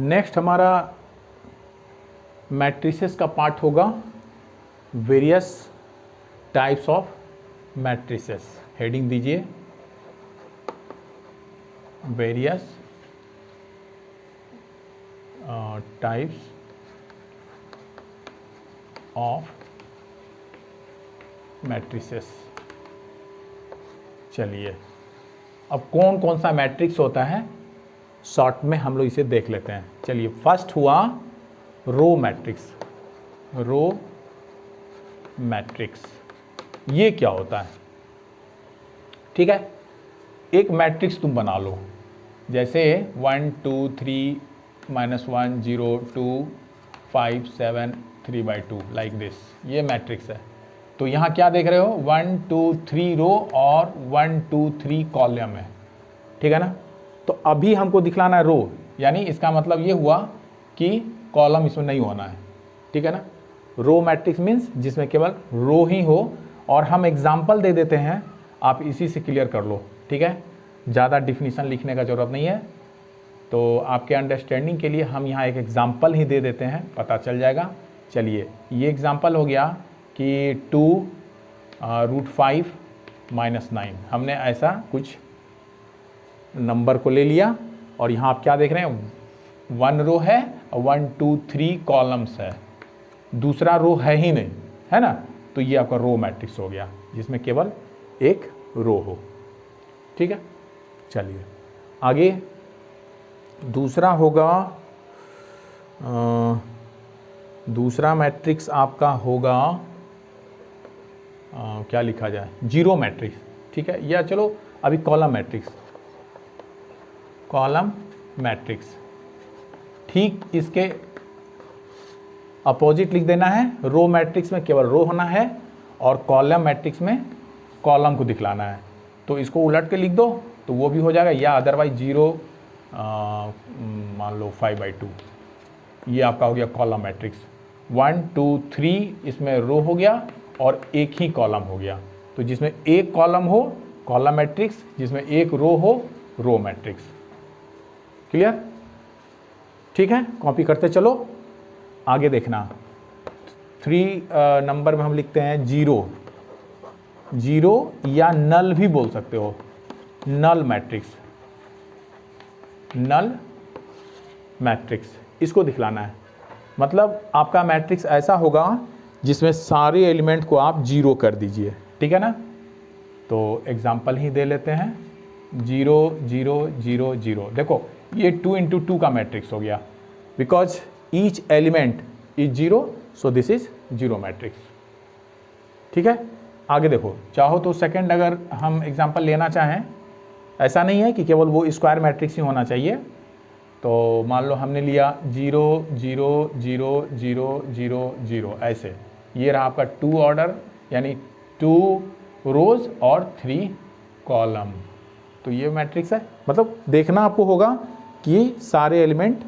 Next हमारा matrices का part होगा various types of matrices. Heading दीजिए वेरियस टाइप्स ऑफ मैट्रिसेस। चलिए अब कौन कौन सा मैट्रिक्स होता है शॉर्ट में हम लोग इसे देख लेते हैं। चलिए फर्स्ट हुआ रो मैट्रिक्स। रो मैट्रिक्स ये क्या होता है? ठीक है, एक मैट्रिक्स तुम बना लो, जैसे 1 2 3 -1 0 2 5 7 3/2 लाइक दिस, ये मैट्रिक्स है। तो यहाँ क्या देख रहे हो, 1 2 3 रो और 1 2 3 कॉलम है, ठीक है ना। तो अभी हमको दिखलाना है रो, यानी इसका मतलब ये हुआ कि कॉलम इसमें नहीं होना है, ठीक है ना। रो मैट्रिक्स मीन्स जिसमें केवल रो ही हो, और हम एग्जाम्पल दे देते हैं, आप इसी से क्लियर कर लो, ठीक है। ज़्यादा डिफिनीशन लिखने का ज़रूरत नहीं है, तो आपके अंडरस्टैंडिंग के लिए हम यहाँ एक एग्जाम्पल ही दे देते हैं, पता चल जाएगा। चलिए ये एग्जाम्पल हो गया कि 2√5 - 9, हमने ऐसा कुछ नंबर को ले लिया, और यहाँ आप क्या देख रहे हैं, 1 रो है और 1 2 3 कॉलम्स है, दूसरा रो है ही नहीं, है ना। तो ये आपका रो मैट्रिक्स हो गया जिसमें केवल एक रो हो, ठीक है। चलिए आगे दूसरा होगा, दूसरा मैट्रिक्स आपका होगा क्या लिखा जाए, जीरो मैट्रिक्स, ठीक है। या चलो अभी कॉलम मैट्रिक्स, कॉलम मैट्रिक्स, ठीक इसके अपोजिट लिख देना है। रो मैट्रिक्स में केवल रो होना है और कॉलम मैट्रिक्स में कॉलम को दिखलाना है, तो इसको उलट के लिख दो तो वो भी हो जाएगा, या अदरवाइज 0 मान लो 5/2, ये आपका हो गया कॉलम मैट्रिक्स। 1 2 3 इसमें रो हो गया और एक ही कॉलम हो गया, तो जिसमें एक कॉलम हो कॉलम मैट्रिक्स, जिसमें एक रो हो रो मैट्रिक्स। क्लियर? ठीक है, कॉपी करते चलो, आगे देखना। 3 नंबर में हम लिखते हैं 0 या नल भी बोल सकते हो, नल मैट्रिक्स, नल मैट्रिक्स, इसको दिखलाना है। मतलब आपका मैट्रिक्स ऐसा होगा जिसमें सारे एलिमेंट को आप 0 कर दीजिए, ठीक है ना। तो एग्जाम्पल ही दे लेते हैं, 0 0 0 0। देखो ये 2 × 2 का मैट्रिक्स हो गया, because each element is 0, so this is 0 matrix, ठीक है। आगे देखो, चाहो तो सेकंड अगर हम एग्जाम्पल लेना चाहें, ऐसा नहीं है कि केवल वो स्क्वायर मैट्रिक्स ही होना चाहिए। तो मान लो हमने लिया 0 0 0 0 0 0 ऐसे, ये रहा आपका 2 ऑर्डर, यानी 2 रोज और 3 कॉलम, तो ये मैट्रिक्स है। मतलब देखना आपको होगा कि सारे एलिमेंट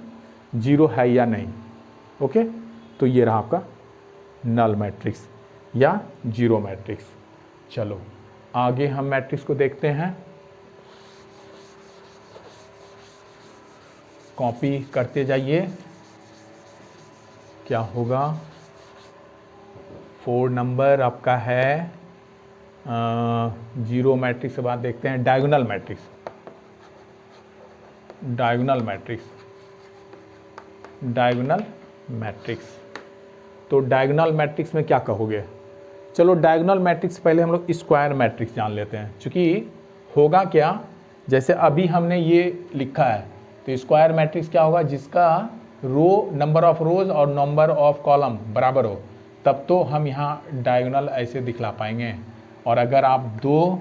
0 है या नहीं, ओके। तो ये रहा आपका नल मैट्रिक्स या 0 मैट्रिक्स। चलो आगे हम मैट्रिक्स को देखते हैं, कॉपी करते जाइए। क्या होगा, 4 नंबर आपका है 0 मैट्रिक्स के बाद देखते हैं diagonal matrix. Diagonal matrix, diagonal matrix, तो डायगोनल मैट्रिक्स में क्या कहोगे? चलो डायगोनल मैट्रिक्स पहले हम लोग स्क्वायर मैट्रिक्स जान लेते हैं, क्योंकि होगा क्या, जैसे अभी हमने ये लिखा है, तो स्क्वायर मैट्रिक्स क्या होगा, जिसका रो नंबर ऑफ रोज और नंबर ऑफ कॉलम बराबर हो, तब तो हम यहाँ डायगोनल ऐसे दिखला पाएंगे। और अगर आप दो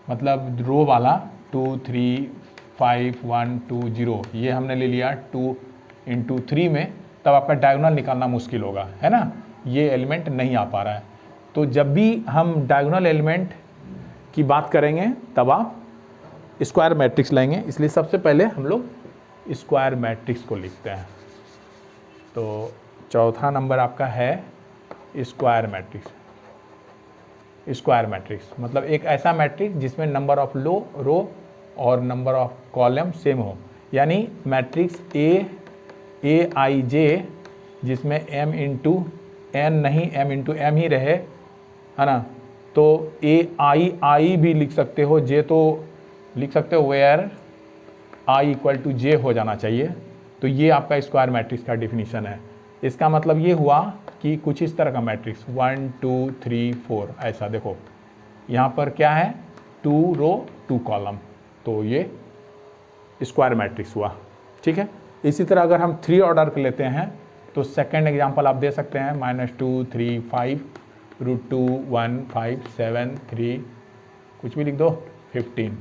मतलब रो वाला 2 3 5 1 2 0 ये हमने ले लिया 2 × 3 में, तब आपका डायगोनल निकालना मुश्किल होगा, है ना, ये एलिमेंट नहीं आ पा रहा है। तो जब भी हम डायगोनल एलिमेंट की बात करेंगे तब आप स्क्वायर मैट्रिक्स लेंगे, इसलिए सबसे पहले हम लोग स्क्वायर मैट्रिक्स को लिखते हैं। तो चौथा नंबर आपका है स्क्वायर मैट्रिक्स। स्क्वायर मैट्रिक्स मतलब एक ऐसा मैट्रिक्स जिसमें नंबर ऑफ रो और नंबर ऑफ कॉलम सेम हो, यानी मैट्रिक्स A ए आई जे जिसमें m इंटू एन नहीं m इंटू एम ही रहे, है ना, तो ए आई भी लिख सकते हो, जे तो लिख सकते हो, वेयर आई इक्वल टू जे हो जाना चाहिए। तो ये आपका स्क्वायर मैट्रिक्स का डिफिनीशन है। इसका मतलब ये हुआ कि कुछ इस तरह का मैट्रिक्स 1 2 3 4 ऐसा, देखो यहाँ पर क्या है 2 रो 2 कॉलम, तो ये स्क्वायर मैट्रिक्स हुआ। ठीक है, इसी तरह अगर हम 3 ऑर्डर के लेते हैं तो सेकेंड एग्जांपल आप दे सकते हैं -2 3 5 √2 1 5 7 3 कुछ भी लिख दो 15,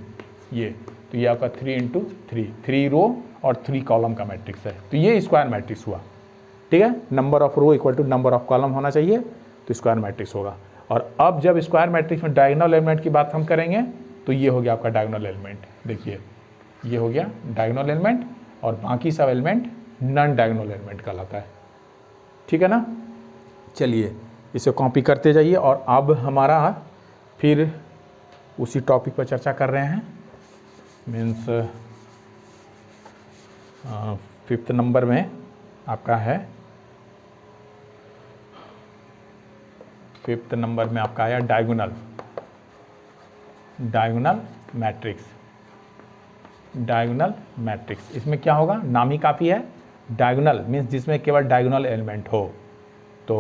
ये तो ये आपका 3 इंटू 3 रो और 3 कॉलम का मैट्रिक्स है, तो ये स्क्वायर मैट्रिक्स हुआ। ठीक है, number of row equal to number of column होना चाहिए, तो स्क्वायर मैट्रिक्स होगा। और अब जब स्क्वायर मैट्रिक्स में डायगोनल एलिमेंट की बात हम करेंगे तो ये हो गया आपका डायगोनल एलिमेंट। देखिए ये हो गया डायगोनल एलिमेंट और बाकी सब एलिमेंट नॉन डायगोनल एलिमेंट कहलाता है। ठीक है ना, चलिए इसे कॉपी करते जाइए। और अब हमारा फिर उसी टॉपिक पर चर्चा कर रहे हैं, मीन्स 5th नंबर में आपका है, 5th नंबर में आपका आया डायगोनल मैट्रिक्स। डायगोनल मैट्रिक्स इसमें क्या होगा, नाम ही काफ़ी है, डायगोनल मीन्स जिसमें केवल डायगोनल एलिमेंट हो। तो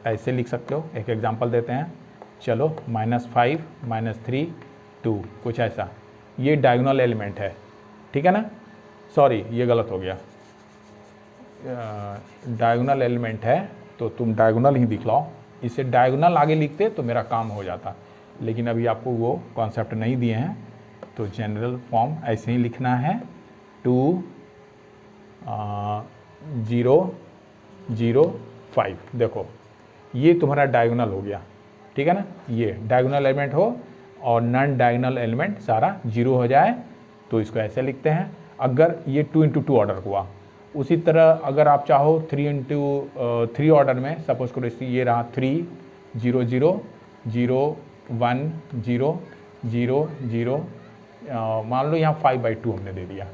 ऐसे लिख सकते हो, एक एग्जांपल देते हैं, चलो -5 -3 2 कुछ ऐसा, ये डायगोनल एलिमेंट है। ठीक है ना, सॉरी ये गलत हो गया, डायगोनल एलिमेंट है तो तुम डायगोनल ही दिखलाओ, इसे डायगोनल आगे लिखते तो मेरा काम हो जाता, लेकिन अभी आपको वो कॉन्सेप्ट नहीं दिए हैं, तो जनरल फॉर्म ऐसे ही लिखना है 2 0 0 5। देखो ये तुम्हारा डायगोनल हो गया। ठीक है ना, ये डायगोनल एलिमेंट हो और नॉन डायगोनल एलिमेंट सारा 0 हो जाए तो इसको ऐसे लिखते हैं। अगर ये 2 इंटू 2 ऑर्डर हुआ, उसी तरह अगर आप चाहो 3 इंटू 3 ऑर्डर में, सपोज करो ये रहा 3 0 0 0 1 0 0 0, मान लो यहाँ 5/2 हमने दे दिया,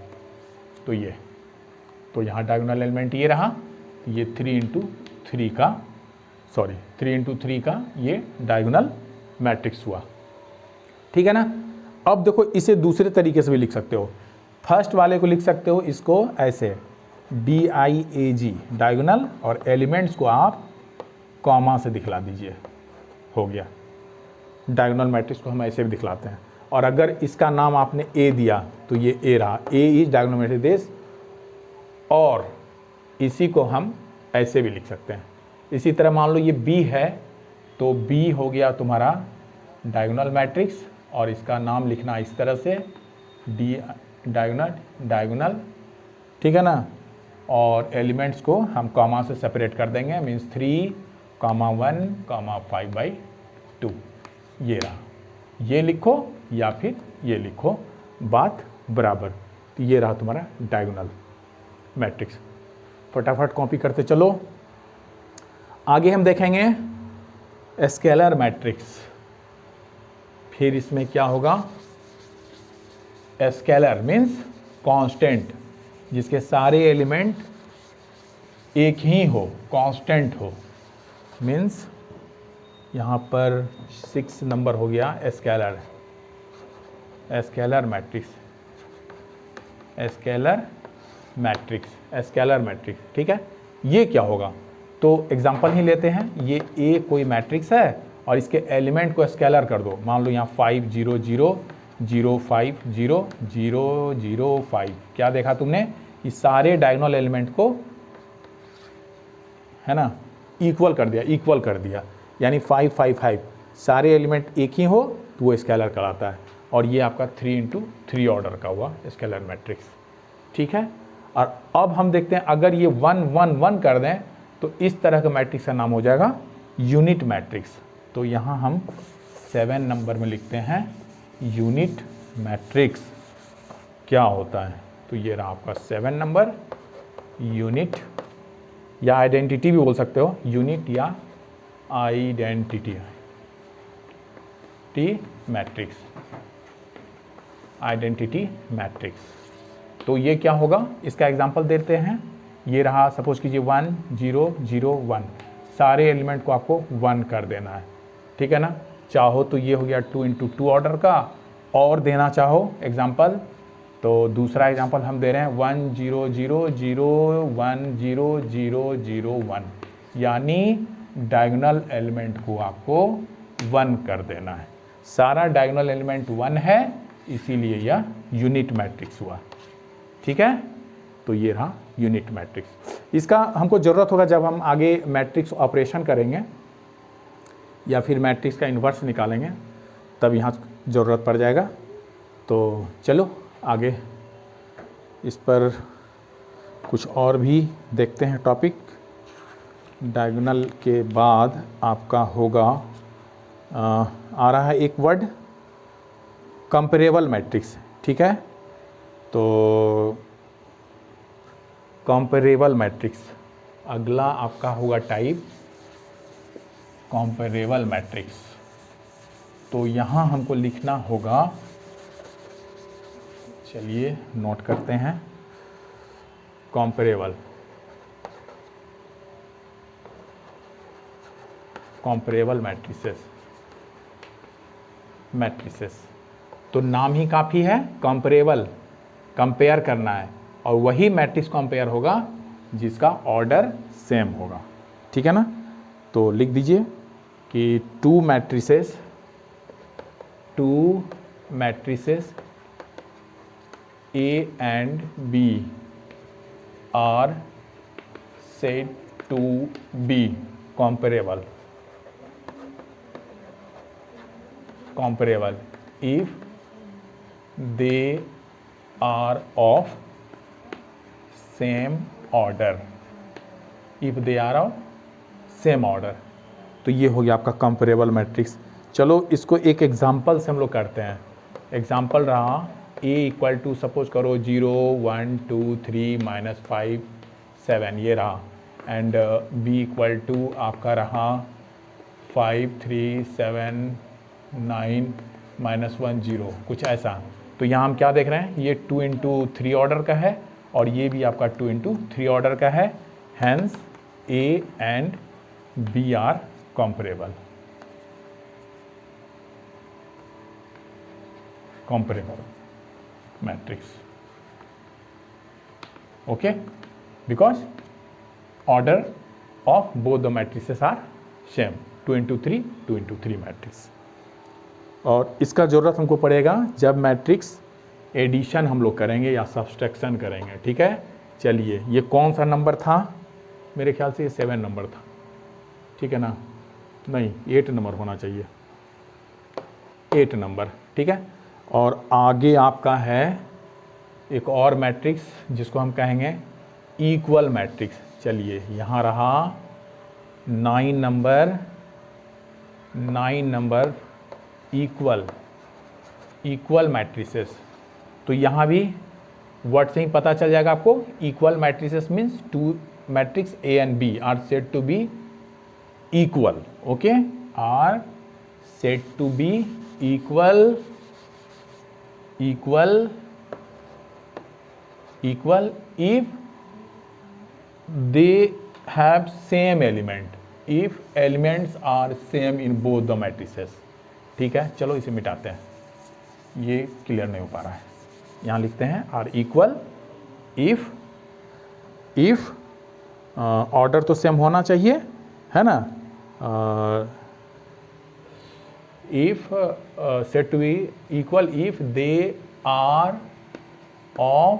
तो ये, तो यहाँ डायगोनल एलिमेंट ये रहा, ये 3 इंटू 3 का, सॉरी 3 इंटू 3 का ये डायगोनल मैट्रिक्स हुआ। ठीक है ना, अब देखो इसे दूसरे तरीके से भी लिख सकते हो। फर्स्ट वाले को लिख सकते हो इसको ऐसे DIAG डायगोनल, और एलिमेंट्स को आप कॉमा से दिखला दीजिए, हो गया। डायगोनल मैट्रिक्स को हम ऐसे भी दिखलाते हैं। और अगर इसका नाम आपने A दिया तो ये A रहा, A इज डायगोनल मैट्रिक्स, और इसी को हम ऐसे भी लिख सकते हैं। इसी तरह मान लो ये B है तो B हो गया तुम्हारा डायगोनल मैट्रिक्स, और इसका नाम लिखना इस तरह से डायगोनल। ठीक है ना, और एलिमेंट्स को हम कॉमा से सेपरेट कर देंगे, मीन्स 3 1 5/2, ये रहा। ये लिखो या फिर ये लिखो, बात बराबर। तो ये रहा तुम्हारा डायगोनल मैट्रिक्स। फटाफट कॉपी करते चलो। आगे हम देखेंगे स्केलर मैट्रिक्स। फिर इसमें क्या होगा, स्केलर मीन्स कांस्टेंट, जिसके सारे एलिमेंट एक ही हो, कांस्टेंट हो, मीन्स यहाँ पर 6 नंबर हो गया स्केलर मैट्रिक्स, स्केलर मैट्रिक्स। ठीक है, ये क्या होगा, तो एग्जांपल ही लेते हैं, ये ए कोई मैट्रिक्स है और इसके एलिमेंट को स्केलर कर दो। मान लो यहाँ 5 0 0 0 5 0 0 0 5, क्या देखा तुमने, इस सारे डायगोनल एलिमेंट को, है ना, इक्वल कर दिया, यानी 5 5 5 सारे एलिमेंट एक ही हो तो वो स्केलर कहलाता है। और ये आपका 3 इंटू 3 ऑर्डर का हुआ स्केलर मैट्रिक्स। ठीक है, और अब हम देखते हैं अगर ये 1 1 1 कर दें तो इस तरह का मैट्रिक्स का नाम हो जाएगा यूनिट मैट्रिक्स। तो यहाँ हम 7 नंबर में लिखते हैं यूनिट मैट्रिक्स क्या होता है। तो ये रहा आपका 7 नंबर, यूनिट या आइडेंटिटी भी बोल सकते हो, यूनिट या आइडेंटिटी मैट्रिक्स, आइडेंटिटी मैट्रिक्स। तो ये क्या होगा, इसका एग्जांपल देते हैं, ये रहा, सपोज कीजिए 1 0 0 1, सारे एलिमेंट को आपको 1 कर देना है, ठीक है ना। चाहो तो ये हो गया 2 × 2 ऑर्डर का, और देना चाहो एग्जाम्पल तो दूसरा एग्जाम्पल हम दे रहे हैं 1 0 0 0 1 0 0 0 1, यानी डायगोनल एलिमेंट को आपको 1 कर देना है। सारा डायगोनल एलिमेंट 1 है, इसीलिए यह यूनिट मैट्रिक्स हुआ, ठीक है। तो ये रहा यूनिट मैट्रिक्स। इसका हमको ज़रूरत होगा जब हम आगे मैट्रिक्स ऑपरेशन करेंगे या फिर मैट्रिक्स का इन्वर्स निकालेंगे, तब यहाँ ज़रूरत पड़ जाएगा। तो चलो आगे इस पर कुछ और भी देखते हैं टॉपिक। डायगोनल के बाद आपका होगा आ रहा है एक वर्ड कंपेरेबल मैट्रिक्स, ठीक है। तो कंपेरेबल मैट्रिक्स अगला आपका होगा टाइप कंपेरेबल मैट्रिक्स। तो यहाँ हमको लिखना होगा, चलिए नोट करते हैं, कंपेरेबल मैट्रिसेस। तो नाम ही काफ़ी है, कंपेरेबल, कंपेयर करना है, और वही मैट्रिक्स कंपेयर होगा जिसका ऑर्डर सेम होगा, ठीक है ना। तो लिख दीजिए कि to matrices A and B are said to be comparable if they are of same order, तो ये हो गया आपका कंपेरेबल मैट्रिक्स। चलो इसको एक एग्जांपल से हम लोग करते हैं। एग्जांपल रहा A इक्वल टू सपोज करो 0 1 2 3 -5 7, ये रहा, एंड B इक्वल टू आपका रहा 5 3 7 9 -1 0, कुछ ऐसा। तो यहाँ हम क्या देख रहे हैं, ये 2 × 3 ऑर्डर का है और ये भी आपका 2 × 3 ऑर्डर का है, hence A and B are comparable matrix, okay, because order of both the matrices are same, 2 × 3 2 × 3 matrix. और इसका ज़रूरत हमको पड़ेगा जब मैट्रिक्स एडिशन हम लोग करेंगे या सब्सट्रैक्शन करेंगे, ठीक है। चलिए ये कौन सा नंबर था, मेरे ख्याल से ये 7 नंबर था, ठीक है ना, नहीं 8 नंबर होना चाहिए, 8 नंबर, ठीक है। और आगे आपका है एक और मैट्रिक्स जिसको हम कहेंगे इक्वल मैट्रिक्स। चलिए यहाँ रहा 9 नंबर इक्वल मैट्रिसेस। तो यहाँ भी वर्ड से ही पता चल जाएगा आपको, equal matrices means two matrix A and B are said to be equal, okay, are said to be equal if they have same element, if elements are same in both the matrices, ठीक है। चलो इसे मिटाते हैं, ये clear नहीं हो पा रहा है। यहाँ लिखते हैं आर इक्वल इफ ऑर्डर तो सेम होना चाहिए, है ना, if said to be equal if they are of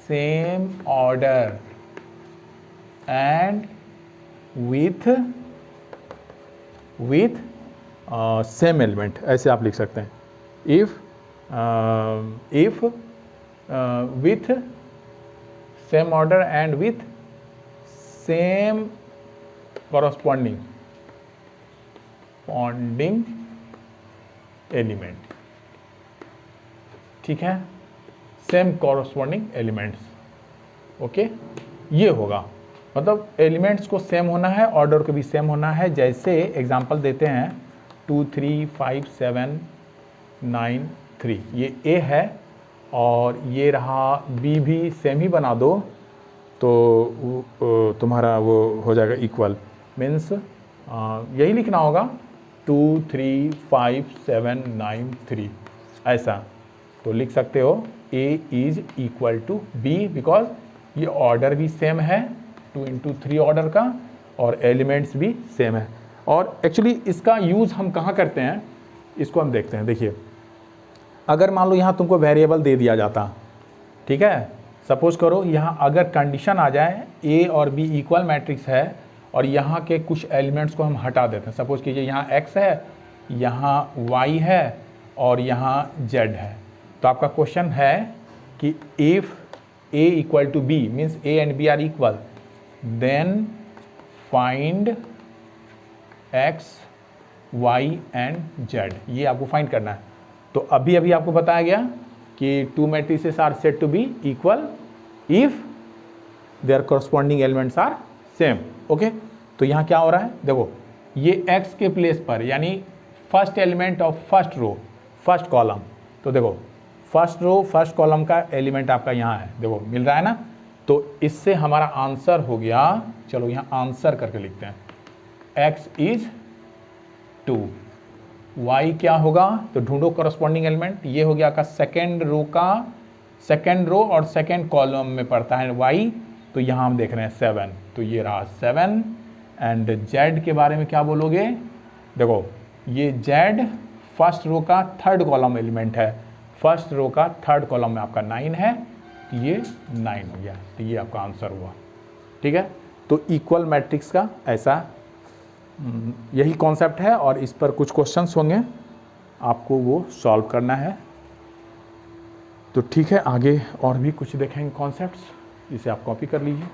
same order and with same element, ऐसे आप लिख सकते हैं, if with same order and with same corresponding element, ठीक है, सेम कॉरस्पॉन्डिंग एलिमेंट्स, ओके। ये होगा, मतलब एलिमेंट्स को सेम होना है, ऑर्डर को भी सेम होना है। जैसे एग्जांपल देते हैं 2 3 5 7 9 3, ये A है और ये रहा B भी सेम ही बना दो, तो तुम्हारा वो हो जाएगा इक्वल, मीन्स यही लिखना होगा 2 3 5 7 9 3 ऐसा। तो लिख सकते हो A is equal to B, because ये ऑर्डर भी सेम है 2 into 3 ऑर्डर का और एलिमेंट्स भी सेम है। और एक्चुअली इसका यूज़ हम कहाँ करते हैं इसको हम देखते हैं। देखिए अगर मान लो यहाँ तुमको वेरिएबल दे दिया जाता, ठीक है, सपोज करो यहाँ अगर कंडीशन आ जाए A और B इक्वल मैट्रिक्स है और यहाँ के कुछ एलिमेंट्स को हम हटा देते हैं, सपोज कीजिए यहाँ X है, यहाँ Y है और यहाँ Z है, तो आपका क्वेश्चन है कि if A equal to B means A and B are equal, then find X Y and Z, ये आपको फाइंड करना है। तो अभी अभी आपको बताया गया कि 2 matrices are said to be equal if their corresponding elements are same. Okay, तो यहाँ क्या हो रहा है, देखो ये X के प्लेस पर यानी first element of first row first column, तो देखो फर्स्ट रो फर्स्ट कॉलम का एलिमेंट आपका यहाँ है, देखो मिल रहा है ना। तो इससे हमारा आंसर हो गया, चलो यहाँ आंसर करके लिखते हैं, X इज 2, Y क्या होगा, तो ढूंढो करस्पॉन्डिंग एलिमेंट, ये हो गया आपका सेकेंड रो और सेकेंड कॉलम में पड़ता है Y, तो यहाँ हम देख रहे हैं 7, तो ये रहा 7। एंड Z के बारे में क्या बोलोगे, देखो ये Z फर्स्ट रो का थर्ड कॉलम एलिमेंट है, फर्स्ट रो का थर्ड कॉलम में आपका 9 है, तो ये 9 हो गया, तो ये आपका आंसर हुआ। ठीक है, तो इक्वल मैट्रिक्स का ऐसा यही कॉन्सेप्ट है और इस पर कुछ क्वेश्चंस होंगे, आपको वो सॉल्व करना है। तो ठीक है, आगे और भी कुछ देखेंगे कॉन्सेप्ट्स, इसे आप कॉपी कर लीजिए।